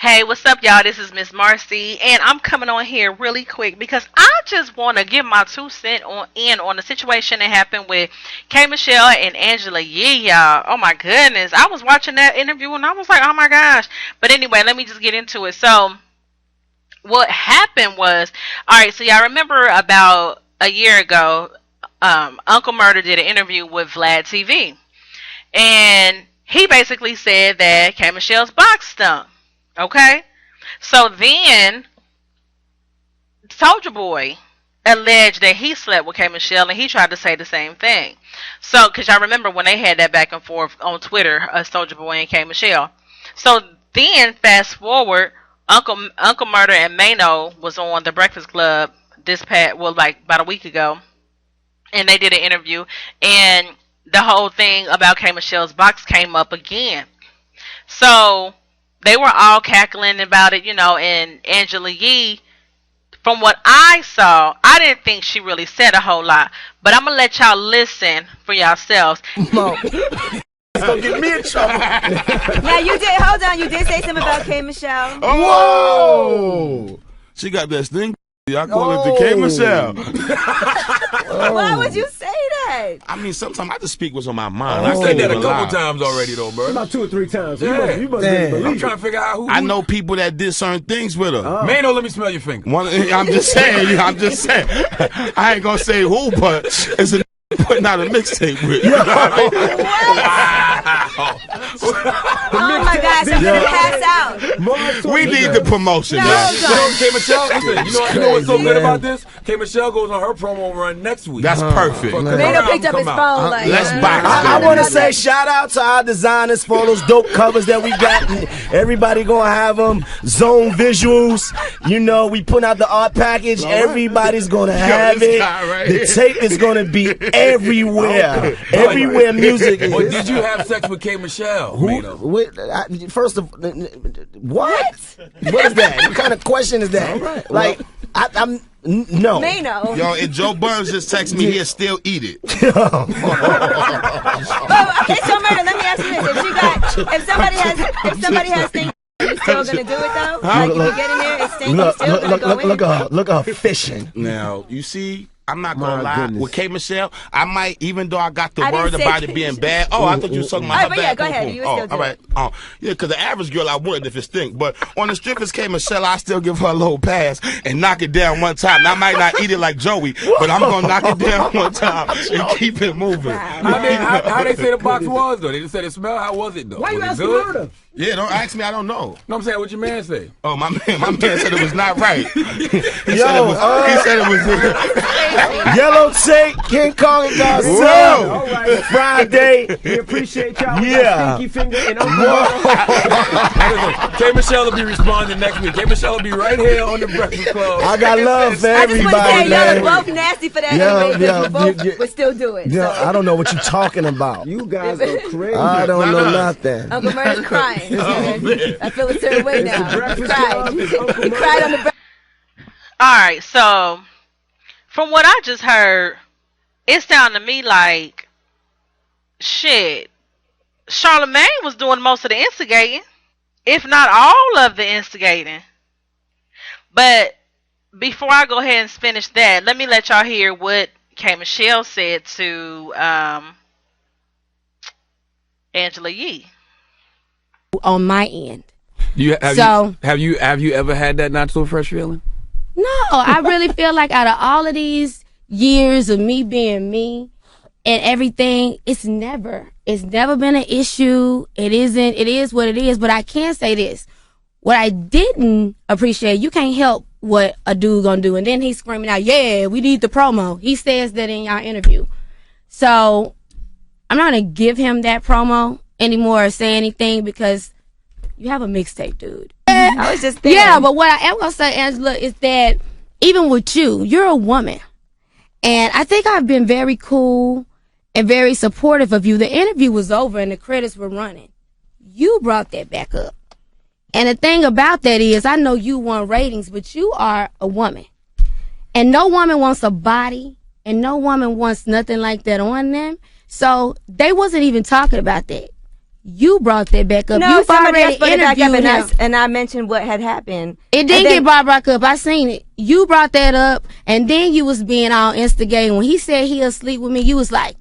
Hey, what's up, y'all? This is Miss Marcy, and I'm coming on here really quick because I just want to give my 2 cents on the situation that happened with K. Michelle and Angela Yee, y'all. Oh my goodness, I was watching that interview and I was like, oh my gosh. But anyway, let me just get into it. So, what happened was, all right. So y'all remember about a year ago, Uncle Murder did an interview with Vlad TV, and he basically said that K. Michelle's box stunk. Okay? So then Soldier Boy alleged that he slept with K. Michelle and he tried to say the same thing. So, because y'all remember when they had that back and forth on Twitter, Soldier Boy and K. Michelle. So then, fast forward, Uncle Murder and Mano was on the Breakfast Club like about a week ago, and they did an interview, and the whole thing about K. Michelle's box came up again. So they were all cackling about it, and Angela Yee, from what I saw, I didn't think she really said a whole lot. But I'm going to let y'all listen for yourselves. Mo. It's going to get me in trouble. Now, hold on, you did say something about K. Michelle. Whoa! She got that sting. I call it the K. Michelle. Why would you say that? I mean, sometimes I just speak what's on my mind. I said that a couple times already, though, bro. About 2 or 3 times. Yeah. You must really believe I'm trying to figure out who. I know people that did certain things with her. Man, don't let me smell your finger. I'm just saying. I ain't gonna say who, but it's a putting out a mixtape with. Oh my gosh, I'm gonna pass out. We need the promotion, man. K. Michelle, listen, you know what's so good about this? K. Michelle goes on her promo run next week. That's perfect. Mano picked up his phone. Let's box. I want to say shout out to our designers for those dope covers that we got. And everybody gonna have them. Zone visuals. We put out the art package. Everybody's gonna have it. The tape is gonna be everywhere. Everywhere music is. But did you have sex with K. Michelle? First of what? What is that? What kind of question is that? Like, I'm no. Mano. Yo, if Joe Burns just text me, he'll still eat it. Okay, so Murder, let me ask you this: if somebody has things, you still gonna do it though? Like if you get in there, it's stinking, you still gonna go in? Look at her fishing. Now, you see, I'm not gonna lie. Goodness. With K. Michelle, I might, even though I got the word say about it being bad. Oh, I thought you were talking about her but bad. yeah, go ahead. You still do all right. Yeah, because the average girl I wouldn't if it stink. But on the strip as K. Michelle, I still give her a little pass and knock it down one time. Now, I might not eat it like Joey, but I'm gonna knock it down one time and keep it moving. How they say the box was though? They just said it smelled. How was it though? Why you was asking Murder? Yeah, don't ask me. I don't know. No, I'm saying what your man say. Oh, my man said it was not right. He said it was. Yellow Tape, King Kong and Godzilla. All right, Friday. We appreciate y'all. Yeah. Stinky Finger and K. Michelle will be responding next week. K. Michelle will be right here on the Breakfast Club. I got love for everybody, I just want to say man. y'all are both nasty for that anyway, but you both would still do it. Yeah, So. I don't know what you're talking about. You guys are crazy. I don't know nothing. Uncle Murder's crying. I feel a certain way now. He cried. He cried on the breakfast. Alright, so from what I just heard, it sounded to me like shit. Charlemagne was doing most of the instigating, if not all of the instigating. But before I go ahead and finish that, let me let y'all hear what K. Michelle said to Angela Yee. On my end. Have you ever had that not so fresh feeling? No, I really feel like out of all of these years of me being me and everything, it's never been an issue. It is what it is, but I can say this. What I didn't appreciate, you can't help what a dude gonna do. And then he's screaming out, yeah, we need the promo. He says that in y'all interview. So I'm not gonna give him that promo anymore or say anything because you have a mixtape, dude. I was just thinking. Yeah, but what I am gonna say, Angela, is that even with you're a woman. And I think I've been very cool and very supportive of you. The interview was over and the credits were running. You brought that back up. And the thing about that is, I know you want ratings, but you are a woman. And no woman wants a body, and no woman wants nothing like that on them. So they wasn't even talking about that. You brought that back up. No, You've somebody else already brought it back up, interviewed him. and I mentioned what had happened. It didn't get brought back up. I seen it. You brought that up, and then you was being all instigating. When he said he'll sleep with me, you was like,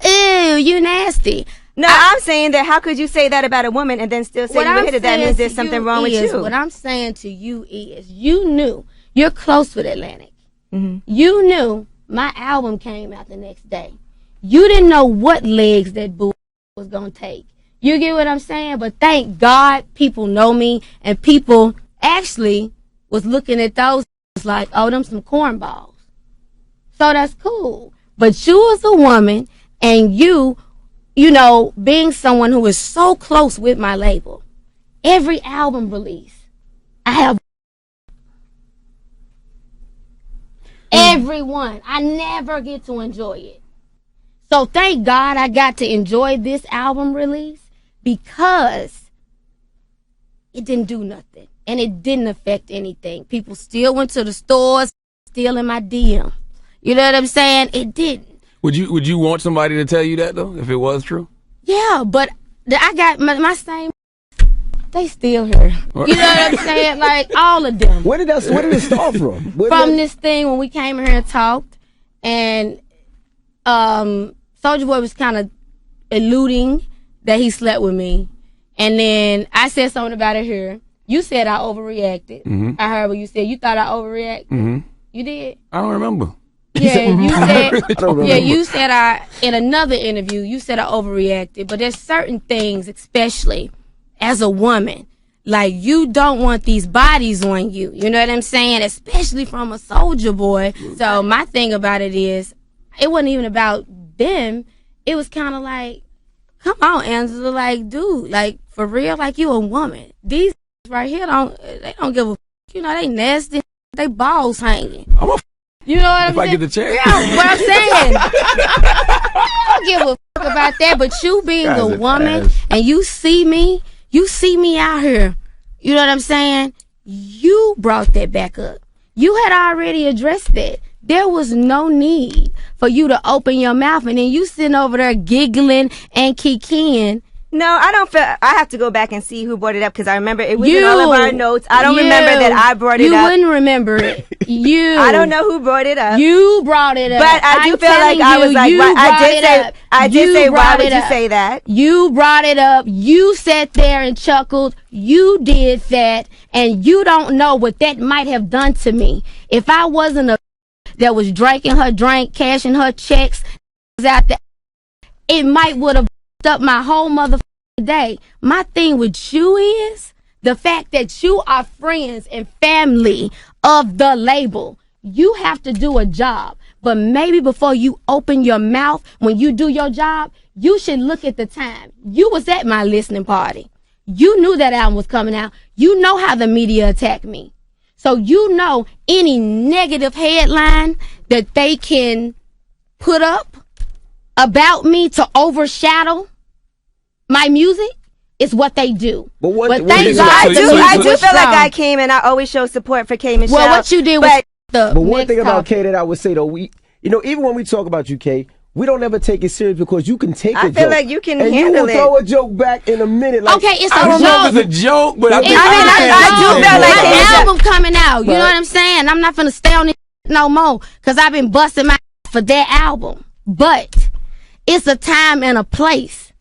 ew, you nasty. No, I'm saying that how could you say that about a woman and then still say you hit it? That means there's something wrong with you. What I'm saying to you is, you knew, you're close with Atlantic. Mm-hmm. You knew my album came out the next day. You didn't know what legs that boo was going to take. You get what I'm saying? But thank God people know me, and people actually was looking at those like, oh, them some cornballs. So that's cool. But you as a woman, and you know, being someone who is so close with my label, every album release, I have everyone. I never get to enjoy it. So thank God I got to enjoy this album release, because it didn't do nothing and it didn't affect anything. People still went to the stores, still in my DM. You know what I'm saying? It didn't. Would you want somebody to tell you that though, if it was true? Yeah, but I got my same. They still here. You know what I'm saying? Like all of them. Where did it start from? From this thing when we came here and talked, and Soulja Boy was kind of alluding that he slept with me, and then I said something about it here. You said I overreacted. Mm-hmm. I heard what you said. You thought I overreacted. Mm-hmm. You did. I don't remember. Yeah, you said. Remember. You said in another interview. You said I overreacted, but there's certain things, especially as a woman, like you don't want these bodies on you. You know what I'm saying? Especially from a Soulja Boy. So my thing about it is, it wasn't even about them. It was kind of like, come on, Angela, like, dude, like, for real, like, you a woman. These right here they don't give a, you know, they nasty, they balls hanging. You know what I'm saying? If I get the chance. Yeah, what I'm saying. I don't give a fuck about that, but you being a woman and you see me out here, you know what I'm saying? You brought that back up. You had already addressed that. There was no need for you to open your mouth, and then you sitting over there giggling and kikiing. No, I don't feel. I have to go back and see who brought it up, because I remember it was in all of our notes. I don't remember that I brought it up. You wouldn't remember it. I don't know who brought it up. You brought it up. But I do feel like I was like, I did say, why would you say that? You brought it up. You sat there and chuckled. You did that, and you don't know what that might have done to me if I wasn't a that was drinking her drink, cashing her checks out there. It might would have up my whole motherfucking day. My thing with you is the fact that you are friends and family of the label. You have to do a job, but maybe before you open your mouth, when you do your job, you should look at the time. You was at my listening party. You knew that album was coming out. You know how the media attacked me. So you know any negative headline that they can put up about me to overshadow my music is what they do. But thank God, I do feel like I came and I always show support for K Michelle. Well, what you did was but one thing about K that I would say though, even when we talk about you, K, we don't ever take it serious because you can take a joke. I feel like you can handle it. And you will throw a joke back in a minute. Like, okay, it's a I don't joke. know if it's a joke, but I think I do feel like my album coming out. You know what I'm saying? I'm not gonna stay on it no more because I've been busting my for that album. But it's a time and a place.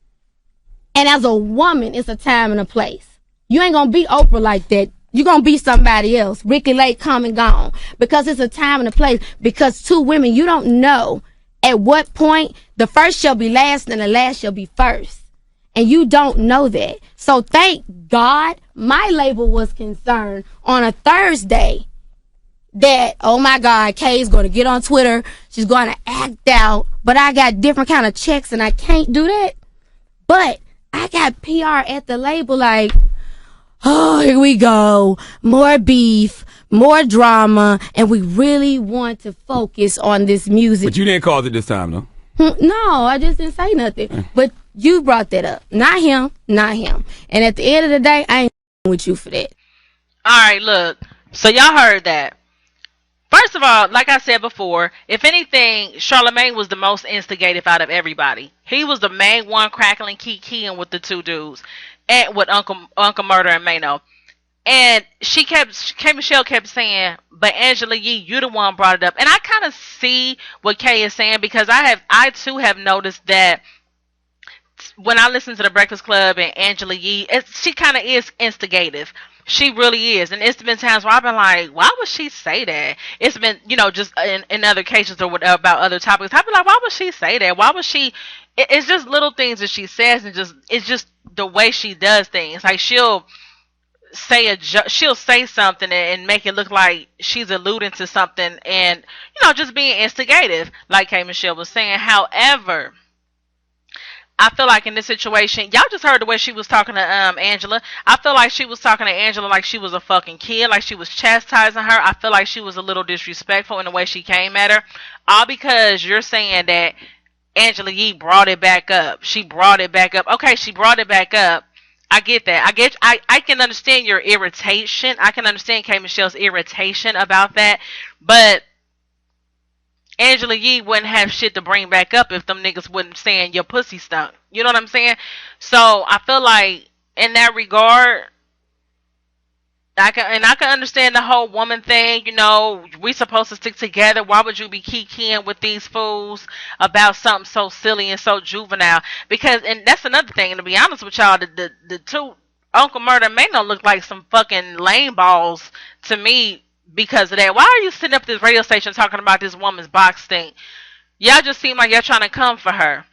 And as a woman, it's a time and a place. You ain't gonna be Oprah like that. You're gonna be somebody else. Ricky Lake come and gone. Because it's a time and a place. Because two women, you don't know at what point the first shall be last and the last shall be first. And you don't know that. So thank God my label was concerned on a Thursday that, oh my God, Kay's going to get on Twitter. She's going to act out. But I got different kind of checks and I can't do that. But I got PR at the label like, oh, here we go. More beef, more drama. And we really want to focus on this music. But you didn't cause it this time, though. No, I just didn't say nothing. But you brought that up. Not him, not him. And at the end of the day, I ain't with you for that. All right, look. So y'all heard that. First of all, like I said before, if anything, Charlamagne was the most instigative out of everybody. He was the main one crackling, keying with the two dudes, and with Uncle Murder and Mano. And K. Michelle kept saying, but Angela Yee, you the one brought it up. And I kind of see what Kay is saying, because I too have noticed that when I listen to the Breakfast Club and Angela Yee, she kind of is instigative. She really is. And it's been times where I've been like, why would she say that? It's been, just in other cases or whatever about other topics. I've been like, why would she say that? Why would she? It's just little things that she says, and it's just the way she does things. Like she'll say something and make it look like she's alluding to something, and just being instigative, like K. Michelle was saying. However, I feel like in this situation, y'all just heard the way she was talking to Angela. I feel like she was talking to Angela like she was a fucking kid, like she was chastising her. I feel like she was a little disrespectful in the way she came at her, all because you're saying that Angela Yee brought it back up. She brought it back up. Okay, she brought it back up. I get that. I can understand your irritation. I can understand K. Michelle's irritation about that, but Angela Yee wouldn't have shit to bring back up if them niggas wouldn't saying your pussy stunk. You know what I'm saying? So I feel like in that regard, I can understand the whole woman thing. We supposed to stick together. Why would you be keying with these fools about something so silly and so juvenile? Because, and that's another thing. And to be honest with y'all, the two Uncle Murder may not look like some fucking lame balls to me. Because of that, why are you sitting up at this radio station talking about this woman's box thing? Y'all just seem like y'all trying to come for her.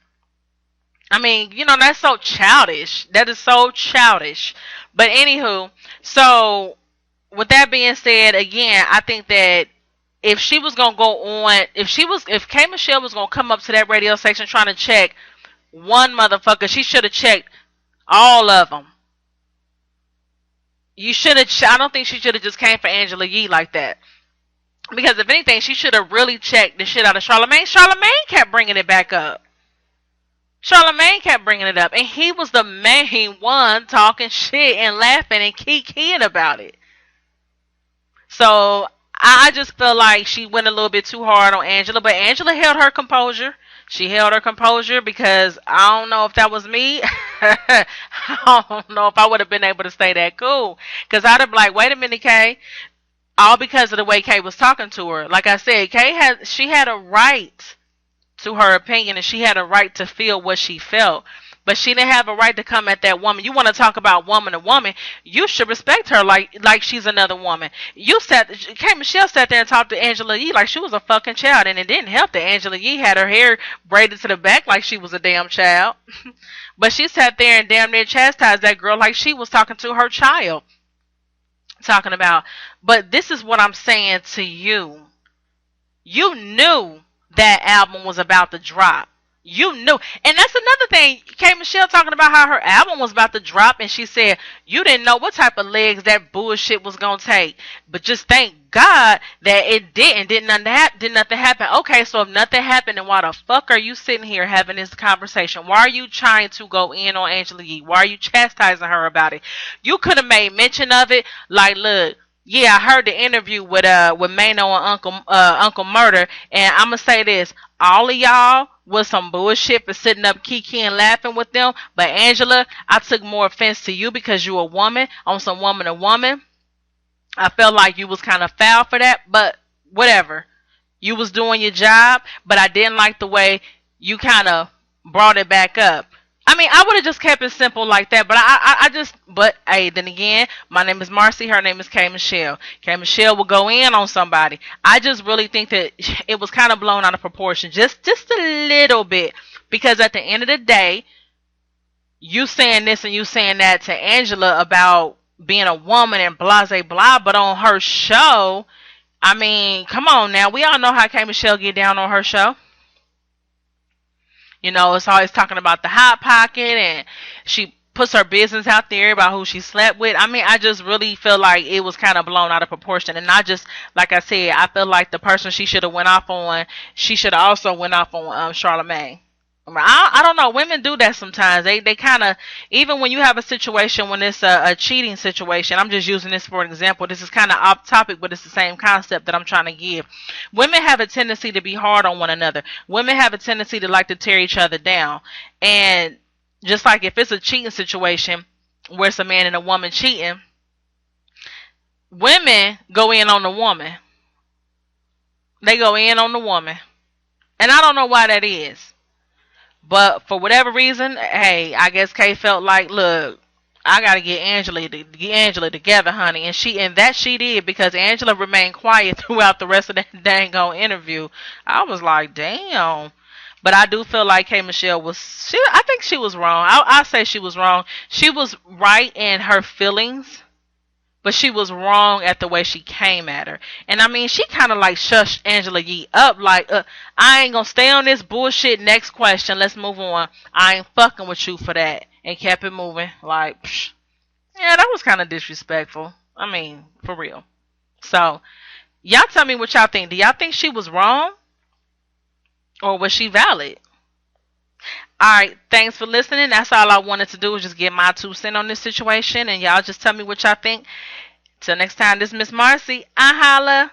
I mean, that's so childish. That is so childish. But anywho, so with that being said, again, I think that if she was gonna go on, if K. Michelle was gonna come up to that radio station trying to check one motherfucker, she should have checked all of them. You should have. I don't think she should have just came for Angela Yee like that. Because if anything, she should have really checked the shit out of Charlamagne. Charlamagne kept bringing it back up. Charlamagne kept bringing it up, and he was the main one talking shit and laughing and keying about it. So I just feel like she went a little bit too hard on Angela, but Angela held her composure. She held her composure, because I don't know if that was me. I don't know if I would have been able to stay that cool. Because I'd have been like, wait a minute, Kay. All because of the way Kay was talking to her. Like I said, she had a right to her opinion, and she had a right to feel what she felt. But she didn't have a right to come at that woman. You want to talk about woman to woman, you should respect her like she's another woman. K. Michelle sat there and talked to Angela Yee like she was a fucking child, and it didn't help that Angela Yee had her hair braided to the back like she was a damn child. But she sat there and damn near chastised that girl like she was talking to her child. Talking about, but this is what I'm saying to you. You knew that album was about to drop. You knew. And that's another thing. K. Michelle talking about how her album was about to drop, and she said you didn't know what type of legs that bullshit was going to take. But just thank God that it didn't. Did nothing happen. Okay, so if nothing happened, then why the fuck are you sitting here having this conversation? Why are you trying to go in on Angela Yee? Why are you chastising her about it? You could have made mention of it. Like, look, yeah, I heard the interview with Mano and Uncle Murder, and I'ma say this: all of y'all was some bullshit for sitting up kiki and laughing with them. But Angela, I took more offense to you because you a woman on some woman to woman. I felt like you was kind of foul for that, but whatever. You was doing your job, but I didn't like the way you kind of brought it back up. I mean, I would have just kept it simple like that, but hey, then again, my name is Marcy, her name is K. Michelle. K. Michelle will go in on somebody. I just really think that it was kind of blown out of proportion, just a little bit, because at the end of the day, you saying this and you saying that to Angela about being a woman and blah, blah, blah, but on her show, I mean, come on now, we all know how K. Michelle get down on her show. It's always talking about the hot pocket, and she puts her business out there about who she slept with. I mean, I just really feel like it was kind of blown out of proportion. And I just, like I said, I feel like the person she should have went off on, she should have also went off on Charlamagne. I don't know. Women do that sometimes. They kind of, even when you have a situation when it's a cheating situation. I'm just using this for an example. This is kind of off topic, but it's the same concept that I'm trying to give. Women have a tendency to be hard on one another. Women have a tendency to like to tear each other down. And just like if it's a cheating situation where it's a man and a woman cheating, women go in on the woman. They go in on the woman. And I don't know why that is. But for whatever reason, hey, I guess Kay felt like, look, I gotta get Angela together, honey, and she did, because Angela remained quiet throughout the rest of that dang on interview. I was like, damn. But I do feel like K Michelle I think she was wrong. I'll say she was wrong. She was right in her feelings, but she was wrong at the way she came at her. And I mean, she kind of like shushed Angela Yee up, like, I ain't gonna stay on this bullshit. Next question, let's move on. I ain't fucking with you for that. And kept it moving. Like, psh. Yeah, that was kind of disrespectful. I mean, for real. So, y'all tell me what y'all think. Do y'all think she was wrong? Or was she valid? Alright, thanks for listening. That's all I wanted to do was just get my 2 cents on this situation. And y'all just tell me what y'all think. Till next time, this is Miss Marcy. I holla.